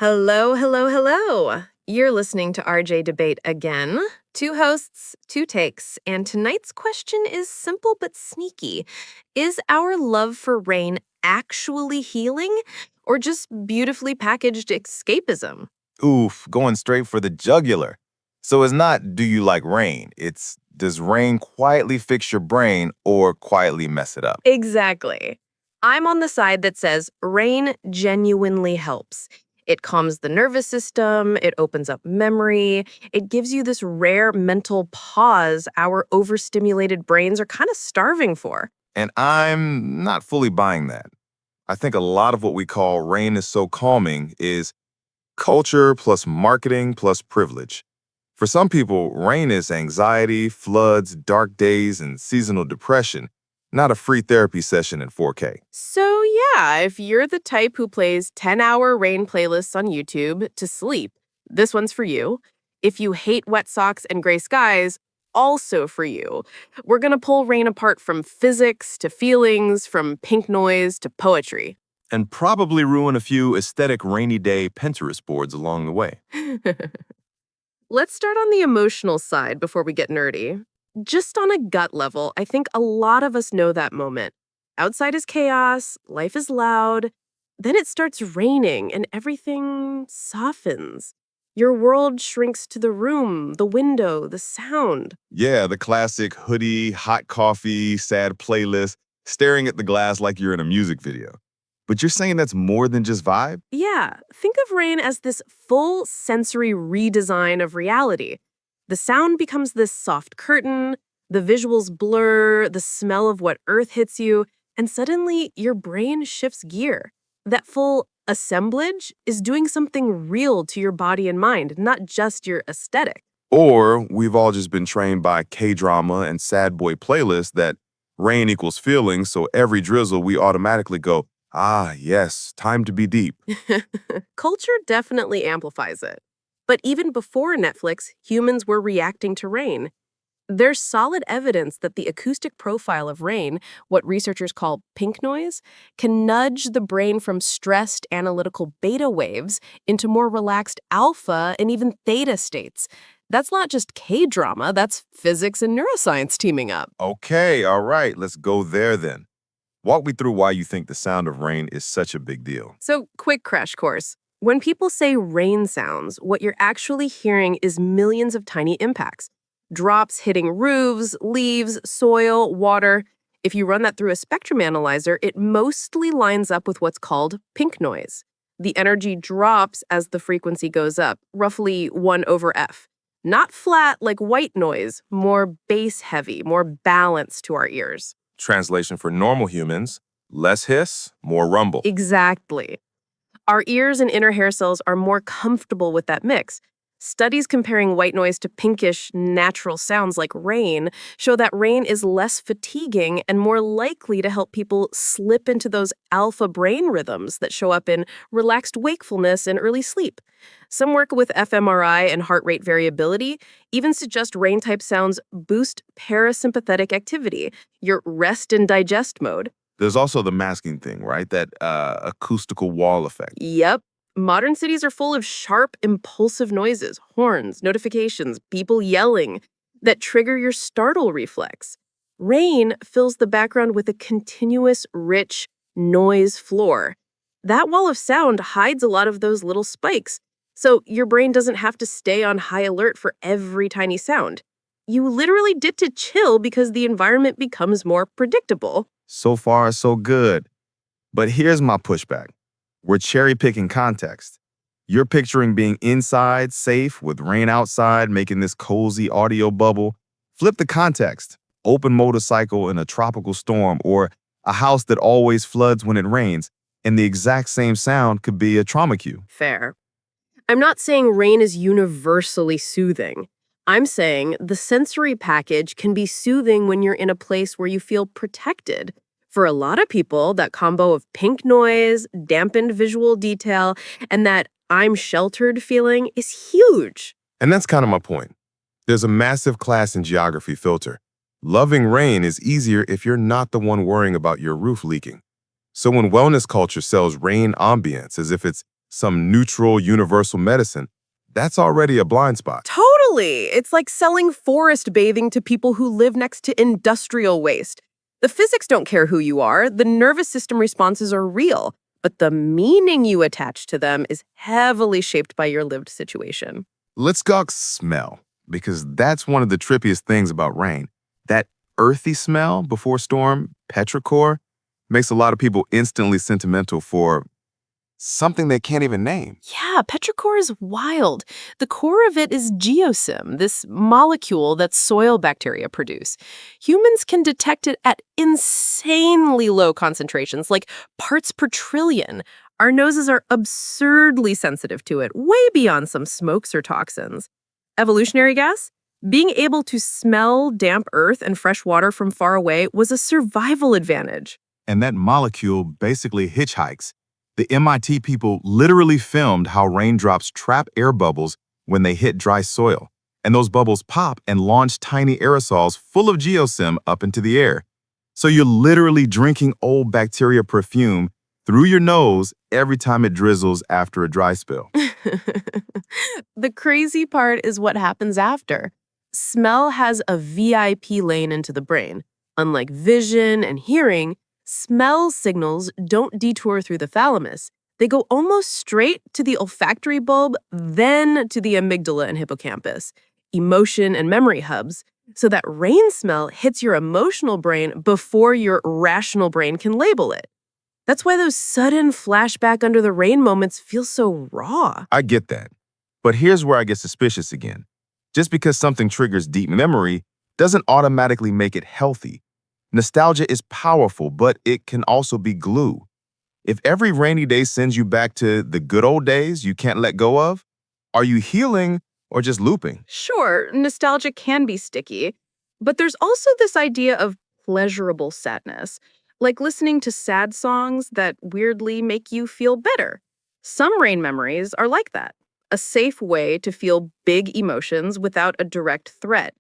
Hello, hello, hello. You're listening to RJ Debate again. Two hosts, two takes, and tonight's question is simple but sneaky. Is our love for rain actually healing or just beautifully packaged escapism? Oof, going straight for the jugular. So it's not do you like rain? It's does rain quietly fix your brain or quietly mess it up? Exactly. I'm on the side that says rain genuinely helps. It calms the nervous system, it opens up memory, it gives you this rare mental pause our overstimulated brains are kind of starving for. And I'm not fully buying that. I think a lot of what we call rain is so calming is culture plus marketing plus privilege. For some people, rain is anxiety, floods, dark days, and seasonal depression, not a free therapy session in 4K. So, yeah, if you're the type who plays 10-hour rain playlists on YouTube to sleep, this one's for you. If you hate wet socks and gray skies, also for you. We're going to pull rain apart from physics to feelings, from pink noise to poetry. And probably ruin a few aesthetic rainy day Pinterest boards along the way. Let's start on the emotional side before we get nerdy. Just on a gut level, I think a lot of us know that moment. Outside is chaos, life is loud, then it starts raining and everything softens. Your world shrinks to the room, the window, the sound. Yeah, the classic hoodie, hot coffee, sad playlist, staring at the glass like you're in a music video. But you're saying that's more than just vibe? Yeah, think of rain as this full sensory redesign of reality. The sound becomes this soft curtain, the visuals blur, the smell of what earth hits you, and suddenly your brain shifts gear. That full assemblage is doing something real to your body and mind, not just your aesthetic. Or we've all just been trained by K-drama and sad boy playlists that rain equals feelings, so every drizzle we automatically go, ah, yes, time to be deep. Culture definitely amplifies it. But even before Netflix, humans were reacting to rain. There's solid evidence that the acoustic profile of rain, what researchers call pink noise, can nudge the brain from stressed analytical beta waves into more relaxed alpha and even theta states. That's not just K-drama, that's physics and neuroscience teaming up. Okay, all right, let's go there then. Walk me through why you think the sound of rain is such a big deal. So, quick crash course. When people say rain sounds, what you're actually hearing is millions of tiny impacts. Drops hitting roofs, leaves, soil, water. If you run that through a spectrum analyzer, it mostly lines up with what's called pink noise. The energy drops as the frequency goes up, roughly 1 over F. Not flat like white noise, more bass heavy, more balanced to our ears. Translation for normal humans, less hiss, more rumble. Exactly. Our ears and inner hair cells are more comfortable with that mix. Studies comparing white noise to pinkish, natural sounds like rain show that rain is less fatiguing and more likely to help people slip into those alpha brain rhythms that show up in relaxed wakefulness and early sleep. Some work with fMRI and heart rate variability even suggest rain-type sounds boost parasympathetic activity, your rest and digest mode. There's also the masking thing, right? That acoustical wall effect. Yep. Modern cities are full of sharp, impulsive noises, horns, notifications, people yelling that trigger your startle reflex. Rain fills the background with a continuous, rich noise floor. That wall of sound hides a lot of those little spikes, so your brain doesn't have to stay on high alert for every tiny sound. You literally get to chill because the environment becomes more predictable. So far, so good. But here's my pushback. We're cherry picking context. You're picturing being inside, safe, with rain outside, making this cozy audio bubble. Flip the context. Open motorcycle in a tropical storm, or a house that always floods when it rains, and the exact same sound could be a trauma cue. Fair. I'm not saying rain is universally soothing. I'm saying the sensory package can be soothing when you're in a place where you feel protected. For a lot of people, that combo of pink noise, dampened visual detail, and that I'm sheltered feeling is huge. And that's kind of my point. There's a massive class and geography filter. Loving rain is easier if you're not the one worrying about your roof leaking. So when wellness culture sells rain ambience as if it's some neutral universal medicine, that's already a blind spot. Totally. It's like selling forest bathing to people who live next to industrial waste. The physics don't care who you are, the nervous system responses are real, but the meaning you attach to them is heavily shaped by your lived situation. Let's gawk smell, because that's one of the trippiest things about rain. That earthy smell before storm, petrichor, makes a lot of people instantly sentimental for something they can't even name. Yeah, petrichor is wild. The core of it is geosim, this molecule that soil bacteria produce. Humans can detect it at insanely low concentrations, like parts per trillion. Our noses are absurdly sensitive to it, way beyond some smokes or toxins. Evolutionary guess? Being able to smell damp earth and fresh water from far away was a survival advantage. And that molecule basically hitchhikes. The MIT people literally filmed how raindrops trap air bubbles when they hit dry soil. And those bubbles pop and launch tiny aerosols full of geosim up into the air. So you're literally drinking old bacteria perfume through your nose every time it drizzles after a dry spell. The crazy part is what happens after. Smell has a VIP lane into the brain. Unlike vision and hearing, smell signals don't detour through the thalamus. They go almost straight to the olfactory bulb, then to the amygdala and hippocampus, emotion and memory hubs, so that rain smell hits your emotional brain before your rational brain can label it. That's why those sudden flashback under the rain moments feel so raw. I get that. But here's where I get suspicious again. Just because something triggers deep memory doesn't automatically make it healthy. Nostalgia is powerful, but it can also be glue. If every rainy day sends you back to the good old days you can't let go of, are you healing or just looping? Sure, nostalgia can be sticky, but there's also this idea of pleasurable sadness, like listening to sad songs that weirdly make you feel better. Some rain memories are like that, a safe way to feel big emotions without a direct threat,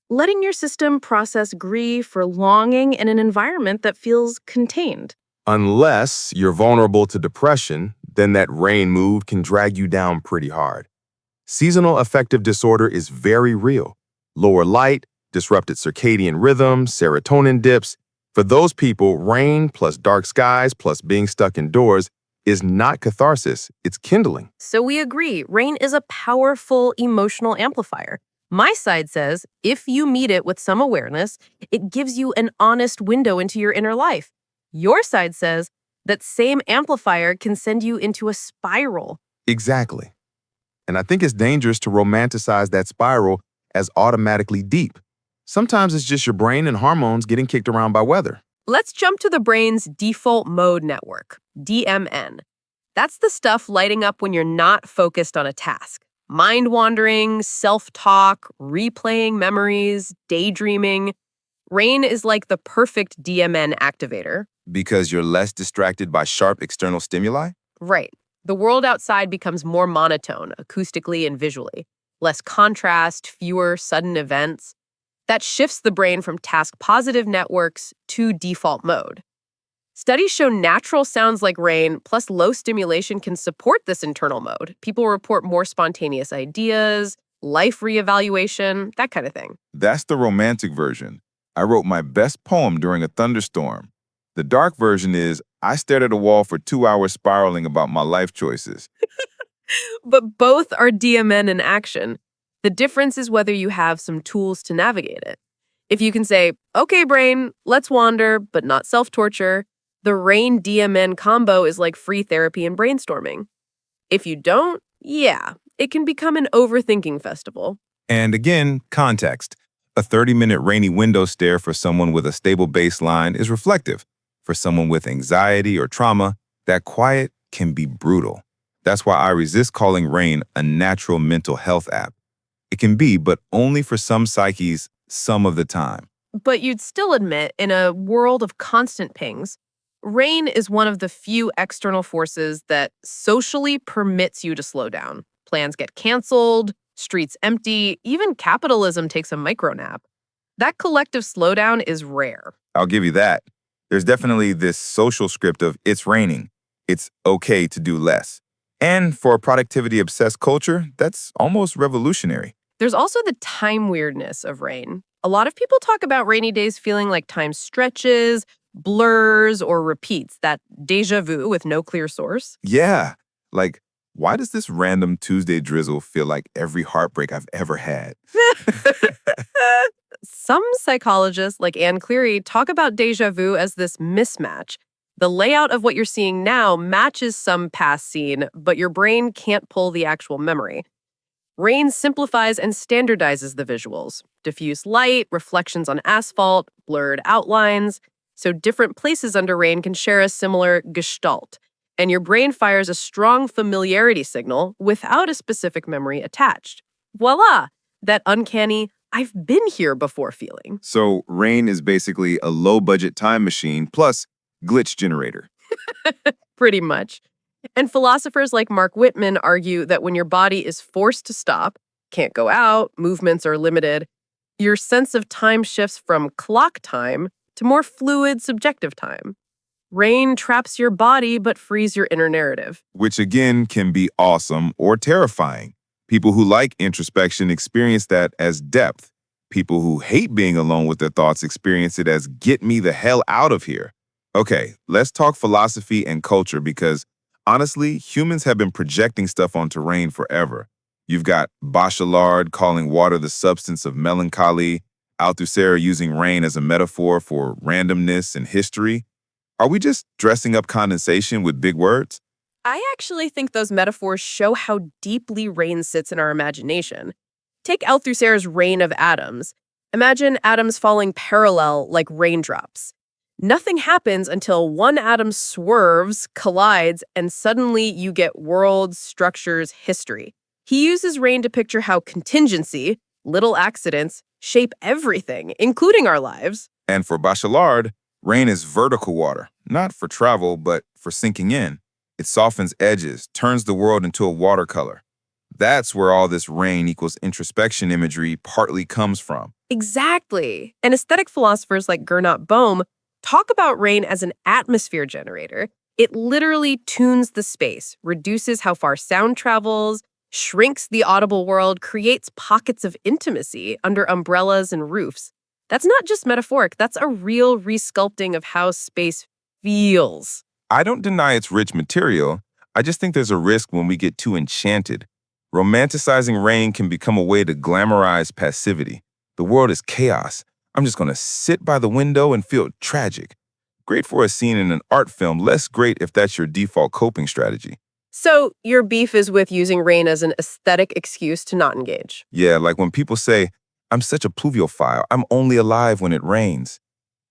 letting your system process grief or longing in an environment that feels contained. Unless you're vulnerable to depression, then that rain mood can drag you down pretty hard. Seasonal affective disorder is very real. Lower light, disrupted circadian rhythm, serotonin dips. For those people, rain plus dark skies plus being stuck indoors is not catharsis, it's kindling. So we agree, rain is a powerful emotional amplifier. My side says if you meet it with some awareness, it gives you an honest window into your inner life. Your side says that same amplifier can send you into a spiral. Exactly. And I think it's dangerous to romanticize that spiral as automatically deep. Sometimes it's just your brain and hormones getting kicked around by weather. Let's jump to the brain's default mode network, DMN. That's the stuff lighting up when you're not focused on a task. Mind wandering, self-talk, replaying memories, daydreaming. Rain is like the perfect DMN activator. Because you're less distracted by sharp external stimuli? Right. The world outside becomes more monotone, acoustically and visually. Less contrast, fewer sudden events. That shifts the brain from task-positive networks to default mode. Studies show natural sounds like rain plus low stimulation can support this internal mode. People report more spontaneous ideas, life reevaluation, that kind of thing. That's the romantic version. I wrote my best poem during a thunderstorm. The dark version is, I stared at a wall for 2 hours spiraling about my life choices. But both are DMN in action. The difference is whether you have some tools to navigate it. If you can say, okay, brain, let's wander, but not self-torture, the rain DMN combo is like free therapy and brainstorming. If you don't, yeah, it can become an overthinking festival. And again, context. A 30-minute rainy window stare for someone with a stable baseline is reflective. For someone with anxiety or trauma, that quiet can be brutal. That's why I resist calling rain a natural mental health app. It can be, but only for some psyches, some of the time. But you'd still admit, in a world of constant pings, rain is one of the few external forces that socially permits you to slow down. Plans get canceled, streets empty, even capitalism takes a micro nap. That collective slowdown is rare. I'll give you that. There's definitely this social script of it's raining. It's okay to do less. And for a productivity-obsessed culture, that's almost revolutionary. There's also the time weirdness of rain. A lot of people talk about rainy days feeling like time stretches, blurs, or repeats, that deja vu with no clear source. Yeah, like, why does this random Tuesday drizzle feel like every heartbreak I've ever had? Some psychologists, like Anne Cleary, talk about deja vu as this mismatch. The layout of what you're seeing now matches some past scene, but your brain can't pull the actual memory. Rain simplifies and standardizes the visuals. Diffuse light, reflections on asphalt, blurred outlines. So different places under rain can share a similar gestalt. And your brain fires a strong familiarity signal without a specific memory attached. Voila! That uncanny, I've been here before feeling. So, rain is basically a low-budget time machine plus glitch generator. Pretty much. And philosophers like Mark Whitman argue that when your body is forced to stop, can't go out, movements are limited, your sense of time shifts from clock time to more fluid, subjective time. Rain traps your body but frees your inner narrative. Which again can be awesome or terrifying. People who like introspection experience that as depth. People who hate being alone with their thoughts experience it as get me the hell out of here. Okay, let's talk philosophy and culture because honestly, humans have been projecting stuff onto rain forever. You've got Bachelard calling water the substance of melancholy, Althusser using rain as a metaphor for randomness and history. Are we just dressing up condensation with big words? I actually think those metaphors show how deeply rain sits in our imagination. Take Althusser's rain of atoms. Imagine atoms falling parallel like raindrops. Nothing happens until one atom swerves, collides, and suddenly you get worlds, structures, history. He uses rain to picture how contingency, little accidents, shape everything, including our lives. And for Bachelard, rain is vertical water, not for travel, but for sinking in. It softens edges, turns the world into a watercolor. That's where all this rain equals introspection imagery partly comes from. Exactly. And aesthetic philosophers like Gernot Bohm talk about rain as an atmosphere generator. It literally tunes the space, reduces how far sound travels, shrinks the audible world, creates pockets of intimacy under umbrellas and roofs. That's not just metaphoric, that's a real resculpting of how space feels. I don't deny it's rich material. I just think there's a risk when we get too enchanted. Romanticizing rain can become a way to glamorize passivity. The world is chaos. I'm just going to sit by the window and feel tragic. Great for a scene in an art film, less great if that's your default coping strategy. So, your beef is with using rain as an aesthetic excuse to not engage. Yeah, like when people say, I'm such a pluviophile, I'm only alive when it rains.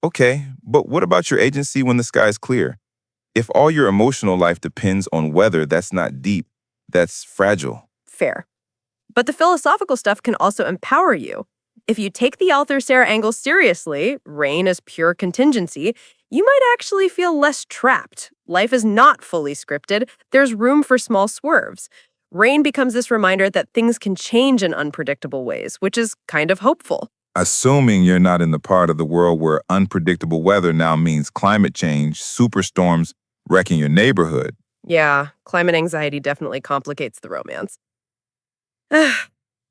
Okay, but what about your agency when the sky is clear? If all your emotional life depends on weather, that's not deep, that's fragile. Fair. But the philosophical stuff can also empower you. If you take the Althusser angle seriously, rain as pure contingency, you might actually feel less trapped. Life is not fully scripted. There's room for small swerves. Rain becomes this reminder that things can change in unpredictable ways, which is kind of hopeful. Assuming you're not in the part of the world where unpredictable weather now means climate change, superstorms, wrecking your neighborhood. Yeah, climate anxiety definitely complicates the romance.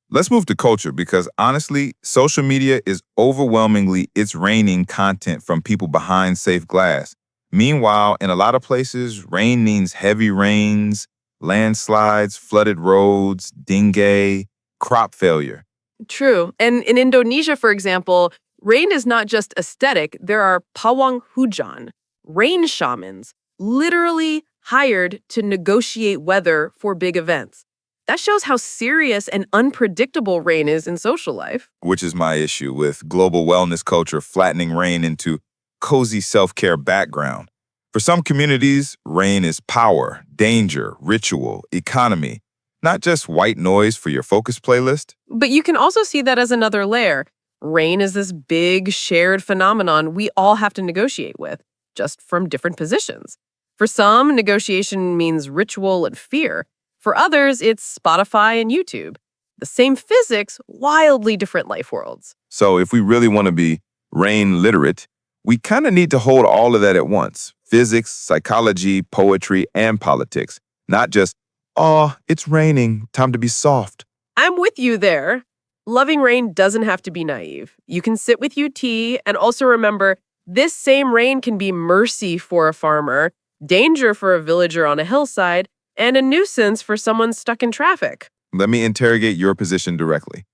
Let's move to culture because honestly, social media is overwhelmingly it's raining content from people behind safe glass. Meanwhile, in a lot of places, rain means heavy rains, landslides, flooded roads, dengue, crop failure. True. And in Indonesia, for example, rain is not just aesthetic. There are pawang hujan, rain shamans, literally hired to negotiate weather for big events. That shows how serious and unpredictable rain is in social life. Which is my issue with global wellness culture flattening rain into cozy self-care background. For some communities, rain is power, danger, ritual, economy, not just white noise for your focus playlist. But you can also see that as another layer. Rain is this big shared phenomenon we all have to negotiate with, just from different positions. For some, negotiation means ritual and fear. For others, it's Spotify and YouTube. The same physics, wildly different life worlds. So if we really want to be rain literate, we kind of need to hold all of that at once. Physics, psychology, poetry, and politics. Not just "Aw, it's raining. Time to be soft." I'm with you there. Loving rain doesn't have to be naive. You can sit with UT and also remember this same rain can be mercy for a farmer, danger for a villager on a hillside, and a nuisance for someone stuck in traffic. Let me interrogate your position directly.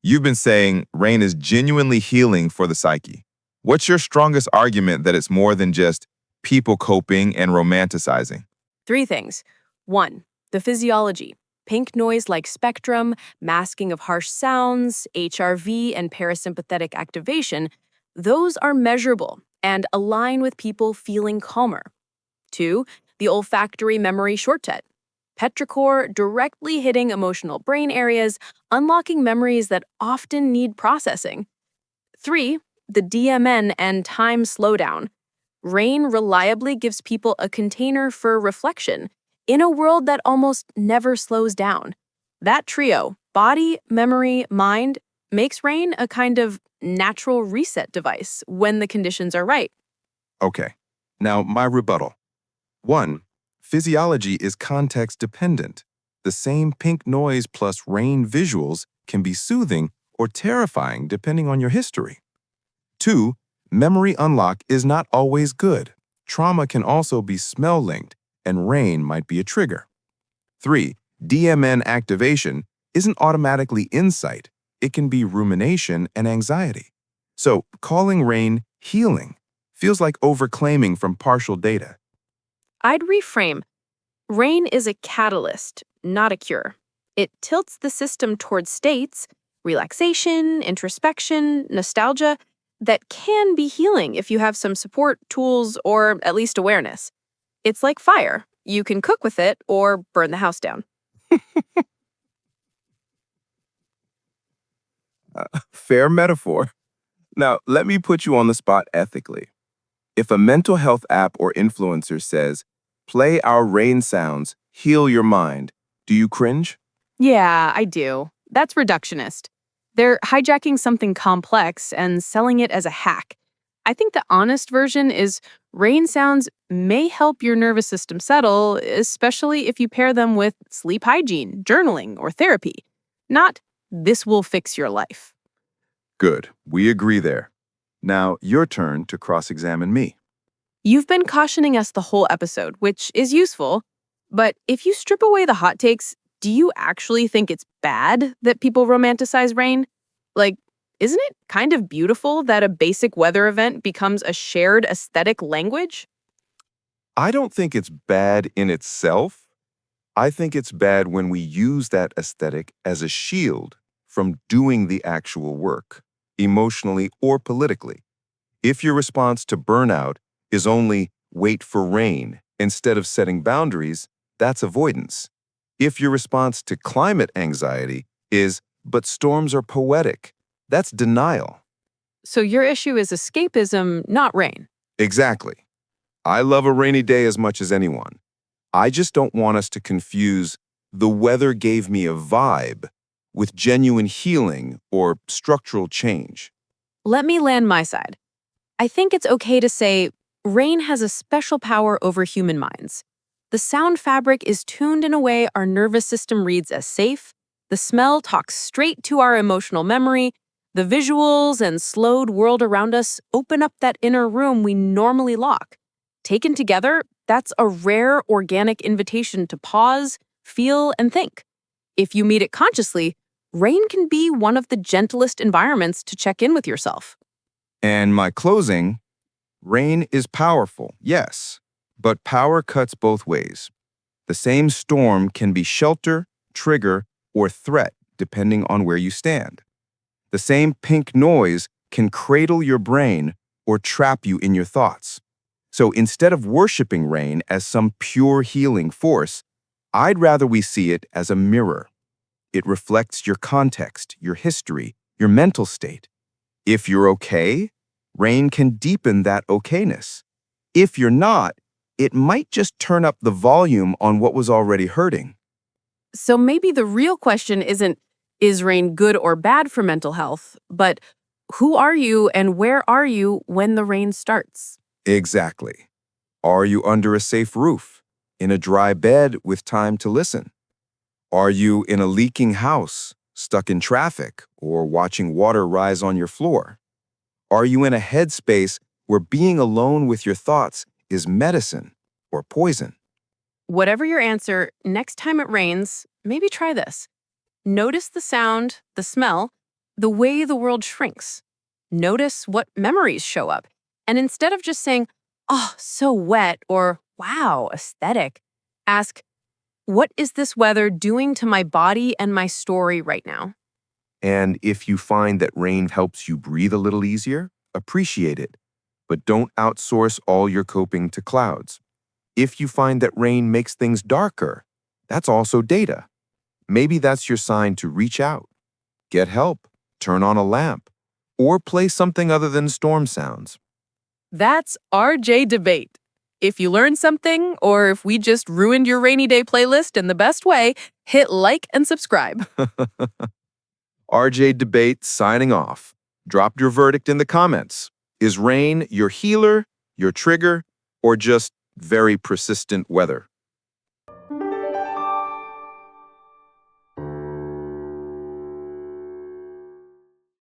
You've been saying rain is genuinely healing for the psyche. What's your strongest argument that it's more than just people coping and romanticizing? Three things. One, the physiology. Pink noise like spectrum, masking of harsh sounds, HRV, and parasympathetic activation, those are measurable and align with people feeling calmer. Two, the olfactory memory shortcut. Petrichor directly hitting emotional brain areas, unlocking memories that often need processing. Three, the DMN and time slowdown. Rain reliably gives people a container for reflection in a world that almost never slows down. That trio, body, memory, mind, makes rain a kind of natural reset device when the conditions are right. Okay, now my rebuttal. 1. Physiology is context dependent. The same pink noise plus rain visuals can be soothing or terrifying depending on your history. 2. Memory unlock is not always good. Trauma can also be smell linked, and rain might be a trigger. 3. DMN activation isn't automatically insight. It can be rumination and anxiety. So, calling rain healing feels like overclaiming from partial data. I'd reframe. Rain is a catalyst, not a cure. It tilts the system towards states, relaxation, introspection, nostalgia, that can be healing if you have some support, tools, or at least awareness. It's like fire. You can cook with it or burn the house down. Fair metaphor. Now, let me put you on the spot ethically. If a mental health app or influencer says, play our rain sounds, heal your mind, do you cringe? Yeah, I do. That's reductionist. They're hijacking something complex and selling it as a hack. I think the honest version is rain sounds may help your nervous system settle, especially if you pair them with sleep hygiene, journaling, or therapy. Not, this will fix your life. Good, we agree there. Now, your turn to cross-examine me. You've been cautioning us the whole episode, which is useful. But if you strip away the hot takes, do you actually think it's bad that people romanticize rain? Like, isn't it kind of beautiful that a basic weather event becomes a shared aesthetic language? I don't think it's bad in itself. I think it's bad when we use that aesthetic as a shield from doing the actual work, emotionally or politically. If your response to burnout is only wait for rain instead of setting boundaries, that's avoidance. If your response to climate anxiety is, but storms are poetic, that's denial. So your issue is escapism, not rain. Exactly. I love a rainy day as much as anyone. I just don't want us to confuse the weather gave me a vibe with genuine healing or structural change. Let me land my side. I think it's okay to say rain has a special power over human minds. The sound fabric is tuned in a way our nervous system reads as safe. The smell talks straight to our emotional memory. The visuals and slowed world around us open up that inner room we normally lock. Taken together, that's a rare organic invitation to pause, feel, and think. If you meet it consciously, rain can be one of the gentlest environments to check in with yourself. And my closing, rain is powerful, yes, but power cuts both ways. The same storm can be shelter, trigger, or threat depending on where you stand. The same pink noise can cradle your brain or trap you in your thoughts. So instead of worshiping rain as some pure healing force, I'd rather we see it as a mirror. It reflects your context, your history, your mental state. If you're okay, rain can deepen that okayness. If you're not, it might just turn up the volume on what was already hurting. So maybe the real question isn't, is rain good or bad for mental health, but who are you and where are you when the rain starts? Exactly. Are you under a safe roof, in a dry bed with time to listen? Are you in a leaking house, stuck in traffic, or watching water rise on your floor? Are you in a headspace where being alone with your thoughts is medicine or poison? Whatever your answer, next time it rains, maybe try this. Notice the sound, the smell, the way the world shrinks. Notice what memories show up. And instead of just saying, oh, so wet, or wow, aesthetic, ask, what is this weather doing to my body and my story right now? And if you find that rain helps you breathe a little easier, appreciate it. But don't outsource all your coping to clouds. If you find that rain makes things darker, that's also data. Maybe that's your sign to reach out, get help, turn on a lamp, or play something other than storm sounds. That's RJ Debate. If you learned something, or if we just ruined your rainy day playlist in the best way, hit like and subscribe. RJ Debate signing off. Drop your verdict in the comments. Is rain your healer, your trigger, or just very persistent weather?